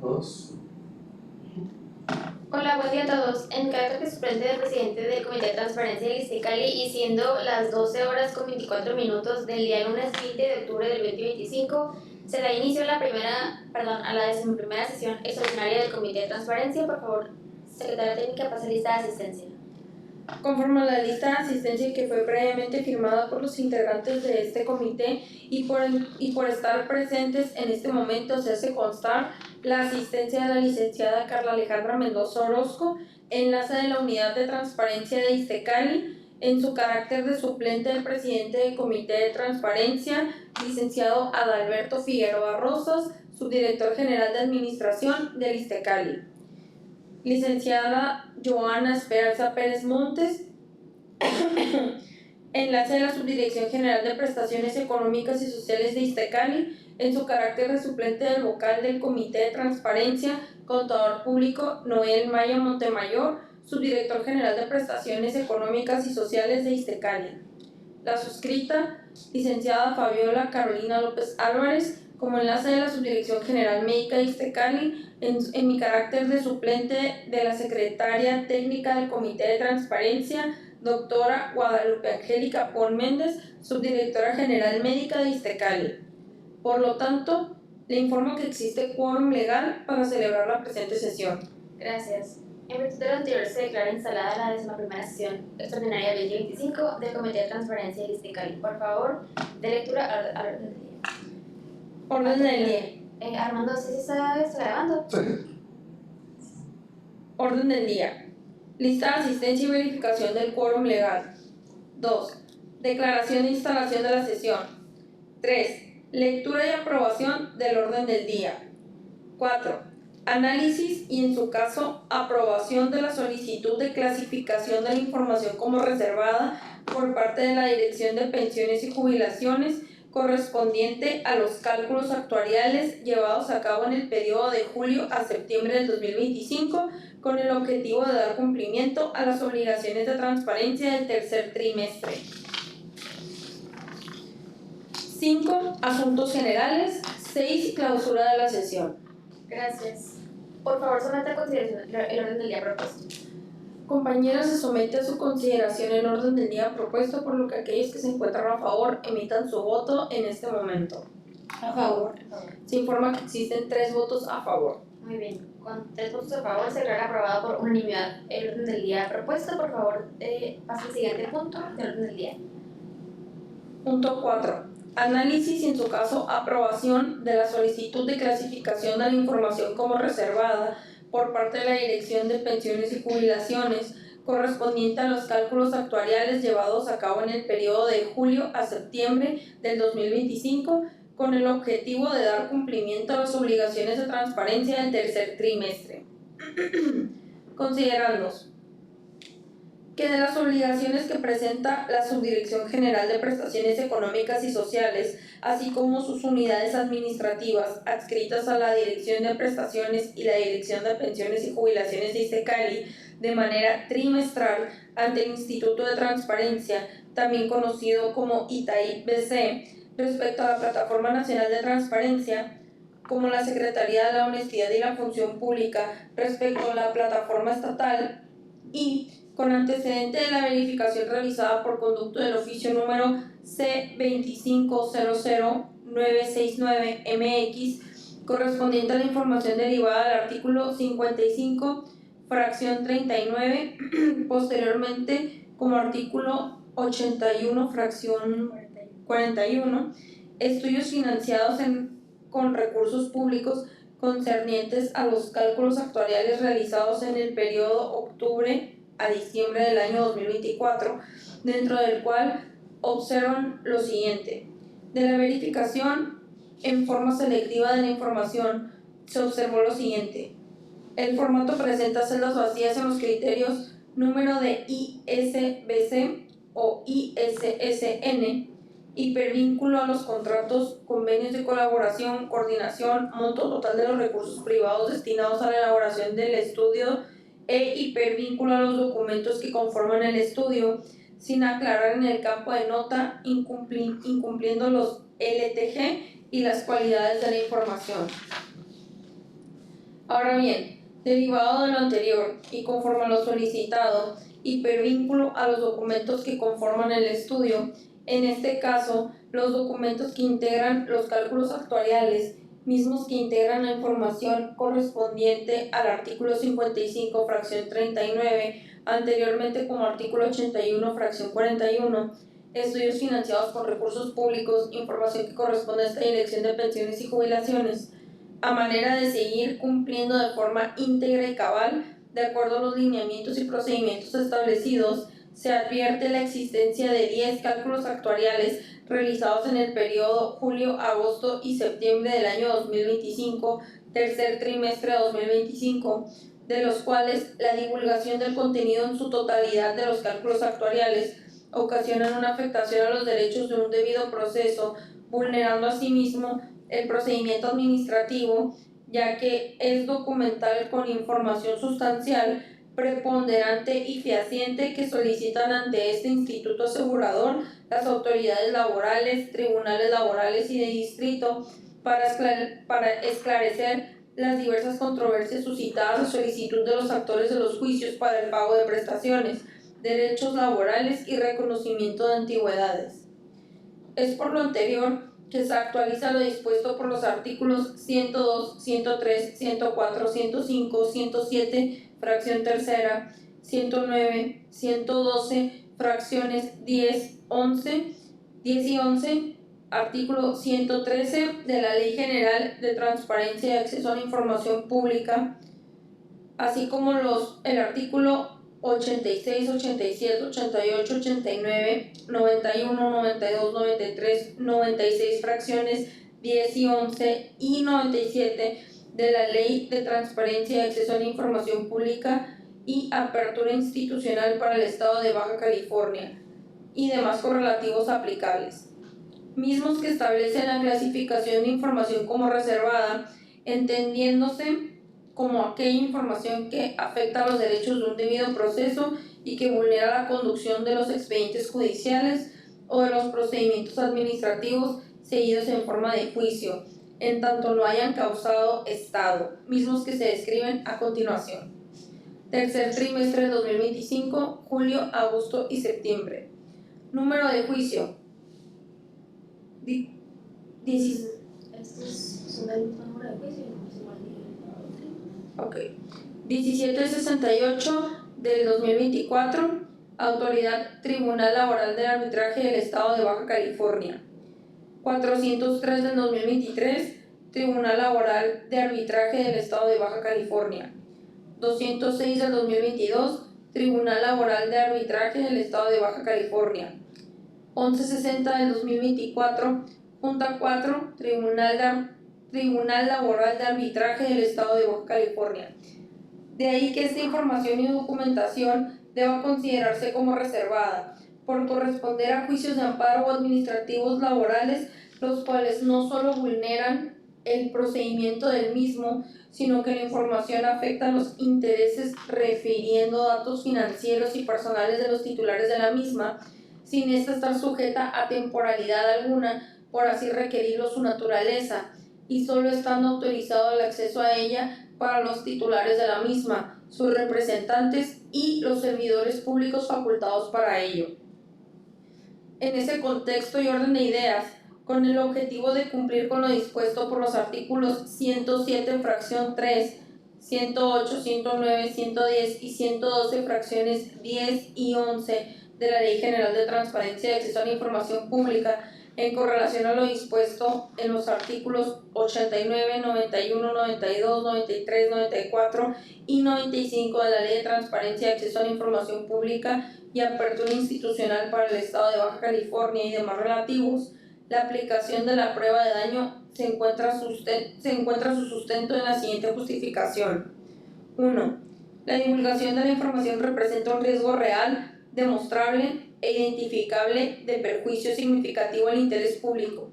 Dos. Hola, buen día a todos. En carácter de suplente del presidente del Comité de Transparencia del ISTECALI y siendo las 12 horas con 24 minutos del día lunes 20 de octubre del 2025, se da inicio a la 11ª sesión extraordinaria del Comité de Transparencia. Por favor, secretaria técnica, pase lista de asistencia. Conforme a la lista de asistencia que fue previamente firmada por los integrantes de este comité y por estar presentes en este momento, se hace constar la asistencia de la licenciada Carla Alejandra Mendoza Orozco, enlace de la Unidad de Transparencia de ISTECALI, en su carácter de suplente del presidente del Comité de Transparencia, licenciado Adalberto Figueroa Rosas, subdirector general de Administración del ISTECALI. Licenciada Joana Esperanza Pérez Montes, enlace de la Subdirección General de Prestaciones Económicas y Sociales de ISTECALI, en su carácter de suplente del vocal del Comité de Transparencia, contador público Noel Maya Montemayor, subdirector general de Prestaciones Económicas y Sociales de ISTECALI. La suscrita, licenciada Fabiola Carolina López Álvarez, como enlace de la Subdirección General Médica de ISTECALI, en mi carácter de suplente de la secretaria técnica del Comité de Transparencia, doctora Guadalupe Angélica Pon Méndez, subdirectora general médica de ISTECALI. Por lo tanto, le informo que existe quórum legal para celebrar la presente sesión. Gracias. En virtud de lo anterior, se declara instalada la 11ª sesión extraordinaria del 2025 del Comité de Transparencia del ISTECALI. Por favor, de lectura al orden del día. Orden del día. Armando, ¿sí se está grabando? Sí. Orden del día. Lista de asistencia y verificación del quórum legal. 2. Declaración de instalación de la sesión. 3. Lectura y aprobación del orden del día. 4. Análisis y, en su caso, aprobación de la solicitud de clasificación de la información como reservada por parte de la Dirección de Pensiones y Jubilaciones correspondiente a los cálculos actuariales llevados a cabo en el periodo de julio a septiembre del 2025 con el objetivo de dar cumplimiento a las obligaciones de transparencia del tercer trimestre. 5. Asuntos generales. 6. Clausura de la sesión. Gracias. Por favor, someta a consideración el orden del día propuesto. Compañeros, se somete a su consideración el orden del día propuesto, por lo que aquellos que se encuentran a favor emitan su voto en este momento. A favor. Se informa que existen 3 votos a favor. Muy bien. Con 3 votos a favor, se declara aprobado por unanimidad el orden del día propuesto. Por favor, pase al siguiente punto del orden del día. Punto 4. Análisis y, en su caso, aprobación de la solicitud de clasificación de la información como reservada por parte de la Dirección de Pensiones y Jubilaciones correspondiente a los cálculos actuariales llevados a cabo en el periodo de julio a septiembre del 2025 con el objetivo de dar cumplimiento a las obligaciones de transparencia del tercer trimestre. Considerando que de las obligaciones que presenta la Subdirección General de Prestaciones Económicas y Sociales, así como sus unidades administrativas adscritas a la Dirección de Prestaciones y la Dirección de Pensiones y Jubilaciones de ISTECALI, de manera trimestral ante el Instituto de Transparencia, también conocido como ITAI-BC, respecto a la Plataforma Nacional de Transparencia, como la Secretaría de la Honestidad y la Función Pública respecto a la plataforma estatal, y con antecedente de la verificación realizada por conducto del oficio número C2500969MX correspondiente a la información derivada del artículo 55 fracción 39 posteriormente como artículo 81 fracción 41 estudios financiados con recursos públicos concernientes a los cálculos actuariales realizados en el periodo octubre a diciembre del año 2024, dentro del cual observan lo siguiente. De la verificación en forma selectiva de la información, se observó lo siguiente. El formato presenta celdas vacías en los criterios número de ISBC o ISSN, hipervínculo a los contratos, convenios de colaboración, coordinación, monto total de los recursos privados destinados a la elaboración del estudio e hipervínculo a los documentos que conforman el estudio, sin aclarar en el campo de nota, incumpliendo los LTG y las cualidades de la información. Ahora bien, derivado de lo anterior y conforme a lo solicitado, hipervínculo a los documentos que conforman el estudio, en este caso, los documentos que integran los cálculos actuariales, mismos que integran la información correspondiente al artículo 55, fracción 39, anteriormente como artículo 81, fracción 41, estudios financiados con recursos públicos, información que corresponde a esta Dirección de Pensiones y Jubilaciones, a manera de seguir cumpliendo de forma íntegra y cabal, de acuerdo a los lineamientos y procedimientos establecidos, se advierte la existencia de 10 cálculos actuariales realizados en el periodo julio, agosto y septiembre del año 2025, tercer trimestre de 2025, de los cuales la divulgación del contenido en su totalidad de los cálculos actuariales ocasionan una afectación a los derechos de un debido proceso, vulnerando asimismo el procedimiento administrativo, ya que es documental con información sustancial, preponderante y fehaciente que solicitan ante este instituto asegurador las autoridades laborales, tribunales laborales y de distrito para esclarecer las diversas controversias suscitadas a solicitud de los actores de los juicios para el pago de prestaciones, derechos laborales y reconocimiento de antigüedades. Es por lo anterior que se actualiza lo dispuesto por los artículos 102, 103, 104, 105, 107, fracción tercera, 109, 112, fracciones 10, 11, 10 y 11, artículo 113 de la Ley General de Transparencia y Acceso a la Información Pública, así como el artículo 86, 87, 88, 89, 91, 92, 93, 96, fracciones 10 y 11 y 97 de la Ley de Transparencia y Acceso a la Información Pública y Apertura Institucional para el Estado de Baja California y demás correlativos aplicables, mismos que establecen la clasificación de información como reservada, entendiéndose como aquella información que afecta a los derechos de un debido proceso y que vulnera la conducción de los expedientes judiciales o de los procedimientos administrativos seguidos en forma de juicio, en tanto no hayan causado estado, mismos que se describen a continuación. Tercer trimestre de 2025, julio, agosto y septiembre. Número de juicio. Estos son del mismo número de juicio, no es igual Ok. 1768 del 2024, Autoridad Tribunal Laboral del Arbitraje del Estado de Baja California. 403 del 2023, Tribunal Laboral de Arbitraje del Estado de Baja California. 206 del 2022, Tribunal Laboral de Arbitraje del Estado de Baja California. 1160 del 2024, Junta 4, Tribunal Laboral de Arbitraje del Estado de Baja California. De ahí que esta información y documentación deba considerarse como reservada, por corresponder a juicios de amparo o administrativos laborales, los cuales no solo vulneran el procedimiento del mismo, sino que la información afecta a los intereses refiriendo datos financieros y personales de los titulares de la misma, sin esta estar sujeta a temporalidad alguna, por así requerirlo su naturaleza, y solo estando autorizado el acceso a ella para los titulares de la misma, sus representantes y los servidores públicos facultados para ello. En ese contexto y orden de ideas, con el objetivo de cumplir con lo dispuesto por los artículos 107, fracción 3, 108, 109, 110 y 112, fracciones 10 y 11 de la Ley General de Transparencia y Acceso a la Información Pública, en correlación a lo dispuesto en los artículos 89, 91, 92, 93, 94 y 95 de la Ley de Transparencia y Acceso a la Información Pública y Apertura Institucional para el Estado de Baja California y demás relativos, la aplicación de la prueba de daño se encuentra su sustento en la siguiente justificación. 1. La divulgación de la información representa un riesgo real, demostrable e identificable de perjuicio significativo al interés público.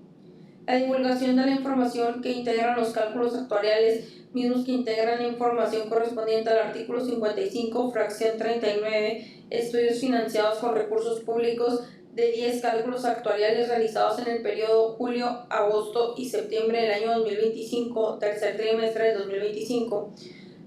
La divulgación de la información que integran los cálculos actuariales, mismos que integran la información correspondiente al artículo 55, fracción 39, estudios financiados con recursos públicos, de 10 cálculos actuariales realizados en el periodo julio, agosto y septiembre del año 2025, tercer trimestre de 2025,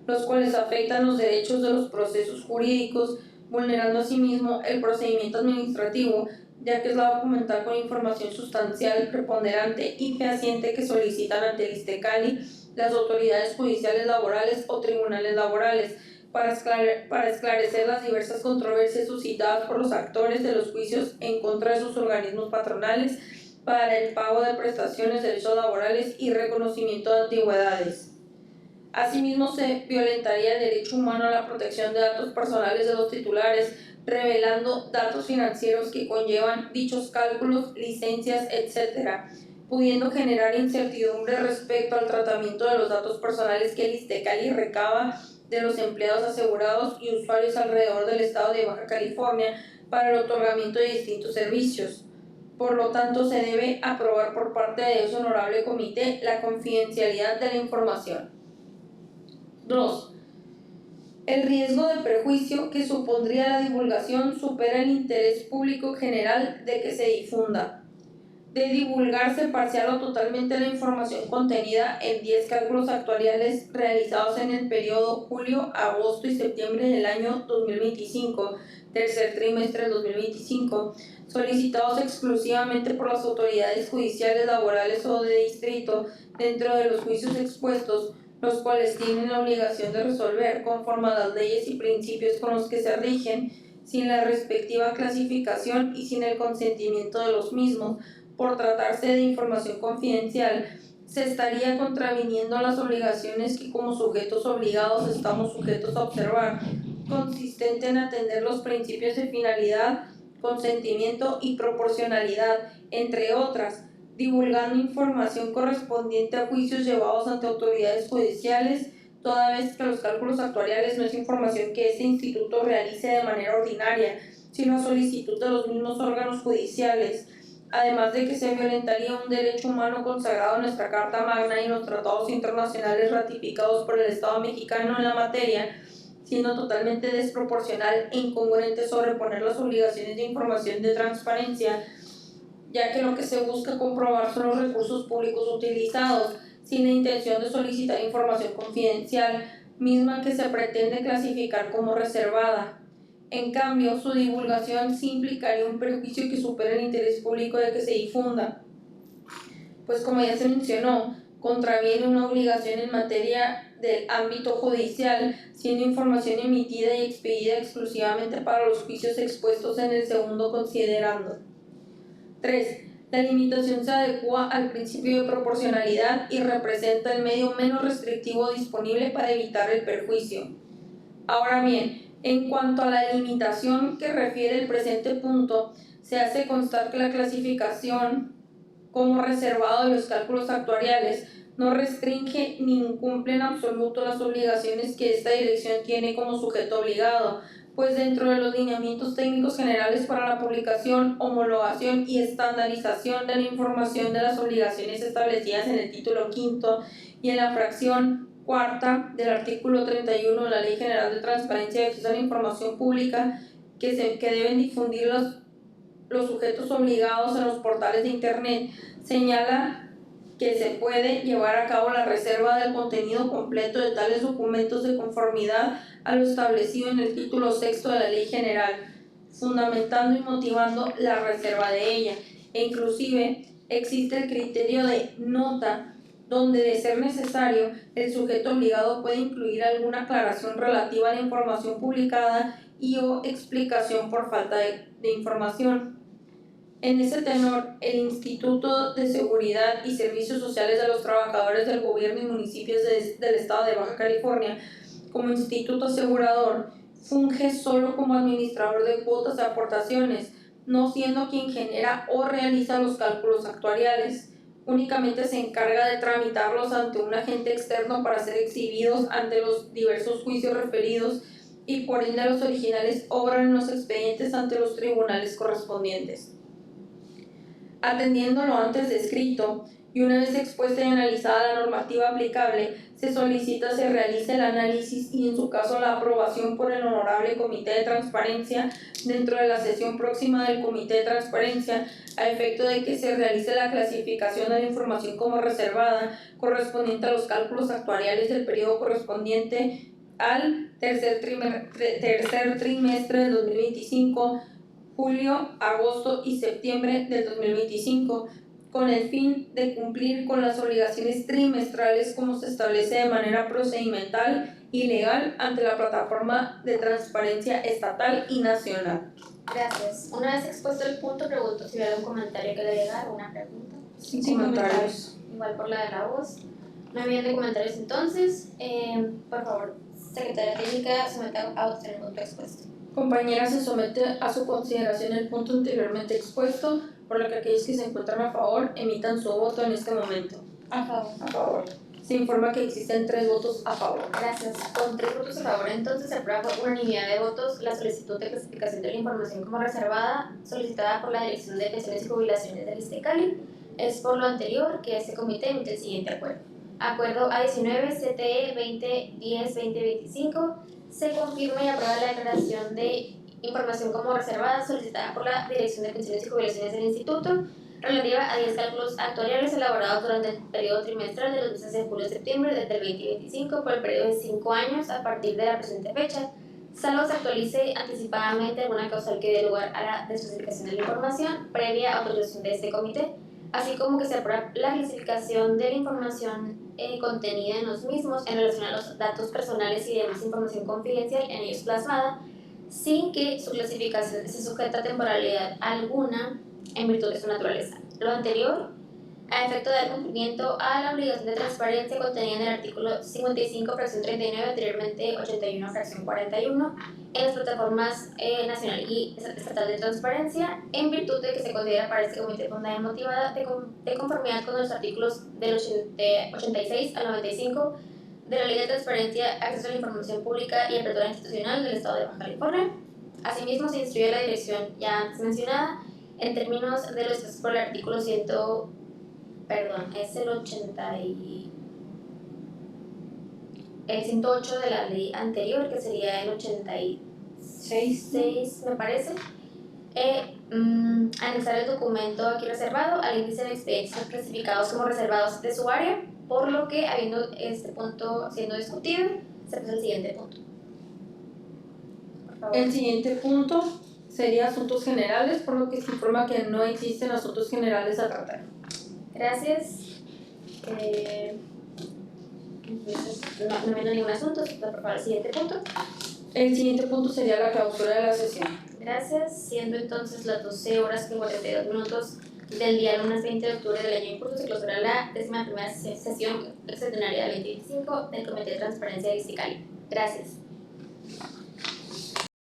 los cuales afectan los derechos de los procesos jurídicos, vulnerando asimismo el procedimiento administrativo, ya que es la documental con información sustancial, preponderante y fehaciente que solicitan ante el ISTECALI las autoridades judiciales laborales o tribunales laborales, para esclarecer las diversas controversias suscitadas por los actores de los juicios en contra de sus organismos patronales para el pago de prestaciones, derechos laborales y reconocimiento de antigüedades. Asimismo, se violentaría el derecho humano a la protección de datos personales de los titulares, revelando datos financieros que conllevan dichos cálculos, licencias, etc., pudiendo generar incertidumbre respecto al tratamiento de los datos personales que el ISTECALI recaba de los empleados asegurados y usuarios alrededor del estado de Baja California para el otorgamiento de distintos servicios. Por lo tanto, se debe aprobar por parte de ese honorable comité la confidencialidad de la información. 2. El riesgo de perjuicio que supondría la divulgación supera el interés público general de que se difunda. De divulgarse parcial o totalmente la información contenida en 10 cálculos actuariales realizados en el periodo julio, agosto y septiembre del año 2025, tercer trimestre del 2025, solicitados exclusivamente por las autoridades judiciales, laborales o de distrito dentro de los juicios expuestos, los cuales tienen la obligación de resolver conforme a las leyes y principios con los que se rigen, sin la respectiva clasificación y sin el consentimiento de los mismos, por tratarse de información confidencial, se estaría contraviniendo las obligaciones que como sujetos obligados estamos sujetos a observar, consistente en atender los principios de finalidad, consentimiento y proporcionalidad, entre otras, divulgando información correspondiente a juicios llevados ante autoridades judiciales, toda vez que los cálculos actuariales no es información que este instituto realice de manera ordinaria, sino a solicitud de los mismos órganos judiciales, además de que se violentaría un derecho humano consagrado en nuestra Carta Magna y en los tratados internacionales ratificados por el Estado mexicano en la materia, siendo totalmente desproporcional e incongruente sobreponer las obligaciones de información de transparencia, ya que lo que se busca comprobar son los recursos públicos utilizados, sin la intención de solicitar información confidencial, misma que se pretende clasificar como reservada. En cambio, su divulgación sí implicaría un perjuicio que supera el interés público de que se difunda, pues como ya se mencionó, contraviene una obligación en materia del ámbito judicial, siendo información emitida y expedida exclusivamente para los juicios expuestos en el segundo considerando. 3. La limitación se adecua al principio de proporcionalidad y representa el medio menos restrictivo disponible para evitar el perjuicio. Ahora bien, en cuanto a la limitación que refiere el presente punto, se hace constar que la clasificación como reservado de los cálculos actuariales no restringe ni incumple en absoluto las obligaciones que esta dirección tiene como sujeto obligado, pues dentro de los lineamientos técnicos generales para la publicación, homologación y estandarización de la información de las obligaciones establecidas en el título quinto y en la fracción cuarta del artículo 31 de la Ley General de Transparencia y Acceso a la Información Pública, que deben difundir los sujetos obligados en los portales de Internet, señala que se puede llevar a cabo la reserva del contenido completo de tales documentos de conformidad a lo establecido en el título sexto de la Ley General, fundamentando y motivando la reserva de ella, e inclusive existe el criterio de nota, donde de ser necesario, el sujeto obligado puede incluir alguna aclaración relativa a la información publicada y o explicación por falta de información. En ese tenor, el Instituto de Seguridad y Servicios Sociales de los Trabajadores del Gobierno y Municipios del Estado de Baja California, como instituto asegurador, funge solo como administrador de cuotas de aportaciones, no siendo quien genera o realiza los cálculos actuariales. Únicamente se encarga de tramitarlos ante un agente externo para ser exhibidos ante los diversos juicios referidos y por ende los originales obran en los expedientes ante los tribunales correspondientes. Atendiendo lo antes descrito, y una vez expuesta y analizada la normativa aplicable, se solicita se realice el análisis y en su caso la aprobación por el Honorable Comité de Transparencia dentro de la sesión próxima del Comité de Transparencia a efecto de que se realice la clasificación de la información como reservada correspondiente a los cálculos actuariales del periodo correspondiente al tercer trimestre del 2025, julio, agosto y septiembre del 2025, con el fin de cumplir con las obligaciones trimestrales como se establece de manera procedimental y legal ante la plataforma de transparencia estatal y nacional. Gracias. Una vez expuesto el punto, pregunto si hay algún comentario que agregar o una pregunta. Sin comentarios. Igual por la de la voz. No habiendo comentarios entonces, por favor, Secretaria Técnica, someta a votación el punto expuesto. Compañera, se somete a su consideración el punto anteriormente expuesto, por lo que aquellos que se encuentran a favor emitan su voto en este momento. A favor. A favor. Se informa que existen 3 votos a favor. Gracias. Con 3 votos a favor, entonces se aprueba por unanimidad de votos la solicitud de clasificación de la información como reservada solicitada por la Dirección de Pensiones y Jubilaciones del ISTECALI. Es por lo anterior que este comité emite el siguiente acuerdo. Acuerdo A19 CTE 2010-2025. Se confirma y aprueba la declaración de información como reservada solicitada por la Dirección de Pensiones y Jubilaciones del Instituto relativa a 10 cálculos actuariales elaborados durante el periodo trimestral de los meses de julio a septiembre del 2025 por el periodo de 5 años a partir de la presente fecha, salvo se actualice anticipadamente alguna causal que dé lugar a la desclasificación de la información previa autorización de este comité, así como que se aprueba la clasificación de la información contenida en los mismos en relación a los datos personales y demás información confidencial en ellos plasmada, sin que su clasificación se sujeta a temporalidad alguna en virtud de su naturaleza. Lo anterior, a efecto de dar cumplimiento a la obligación de transparencia contenida en el artículo 55, fracción 39, anteriormente 81, fracción 41, en las plataformas nacional y estatal de transparencia, en virtud de que se considera para este comité fundada y motivada de conformidad con los artículos del 86 al 95 de la Ley de Transparencia, Acceso a la Información Pública y Apertura Institucional del Estado de Baja California. Asimismo, se instruye la dirección ya antes mencionada en términos de lo expreso por el artículo es el 108 de la ley anterior, que sería el 86, me parece. Anexar el documento aquí reservado al índice de expedientes clasificados como reservados de su área, por lo que, habiendo este punto siendo discutido, se pasa al siguiente punto. Por favor. El siguiente punto sería asuntos generales, por lo que se informa que no existen asuntos generales a tratar. Gracias. No viene ningún asunto, se puede preparar el siguiente punto. El siguiente punto sería la clausura de la sesión. Gracias. Siendo entonces las 12 horas y 42 minutos del día lunes 20 de octubre del año en curso, se clausura la 11ª sesión extraordinaria del 2025 del Comité de Transparencia de ISTECALI. Gracias.